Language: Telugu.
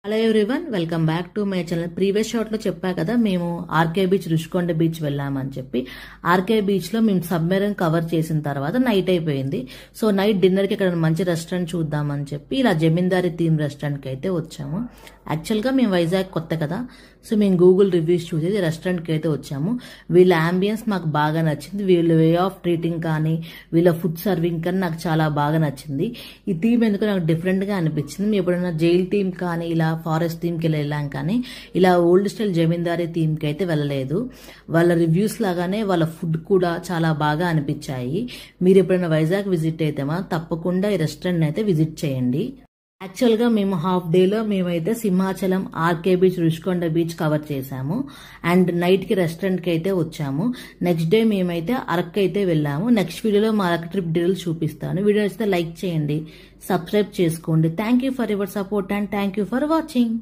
Hello everyone, welcome back to my channel. Previous shot లో చెప్పా కదా మేము ఆర్కే బీచ్, రుషికొండ బీచ్ వెళ్ళామని చెప్పి. ఆర్కే బీచ్ లో మేము సబ్మెరైన్ కవర్ చేసిన తర్వాత నైట్ అయిపోయింది. సో నైట్ డిన్నర్ కి ఇక్కడ మంచి రెస్టారెంట్ చూద్దామని చెప్పి ఇలా జమీందారీ థీమ్ రెస్టారెంట్ కి అయితే వచ్చాము. యాక్చువల్ గా మేము వైజాగ్ కొత్త కదా, సో మేము గూగుల్ రివ్యూస్ చూసేది రెస్టారెంట్ కి అయితే వచ్చాము. వీళ్ళ అంబియన్స్ మాకు బాగా నచ్చింది. వీళ్ళ వే ఆఫ్ ట్రీటింగ్ కానీ వీళ్ళ ఫుడ్ సర్వింగ్ కానీ నాకు చాలా బాగా నచ్చింది. ఈ థీమ్ ఎందుకు నాకు డిఫరెంట్ గా అనిపించింది. మేము ఎప్పుడైనా జైల్ థీమ్ కానీ ఇలా ఫారెస్ట్ థీమ్ కి వెళ్ళాం, కానీ ఇలా ఓల్డ్ స్టైల్ జమీందారీ థీమ్ కి అయితే వెళ్ళలేదు. వాళ్ళ రివ్యూస్ లాగానే వాళ్ళ ఫుడ్ కూడా చాలా బాగా అనిపించాయి. మీరు ఎప్పుడైనా వైజాగ్ విజిట్ అయితే తప్పకుండా ఈ రెస్టారెంట్ అయితే విజిట్ చేయండి. యాక్చువల్ గా మేము హాఫ్ డేలో మేమైతే Simhachalam, RK beach, Rushikonda beach cover చేసాము. అండ్ నైట్ కి రెస్టారెంట్ కి అయితే వచ్చాము. నెక్స్ట్ డే మేమైతే అరకు అయితే వెళ్ళాము. నెక్స్ట్ వీడియోలో మా అరకు ట్రిప్ డీటెయిల్స్ చూపిస్తాను. వీడియో నచ్చితే లైక్ చేయండి, సబ్స్క్రైబ్ చేసుకోండి. Thank you for your support and thank you for watching.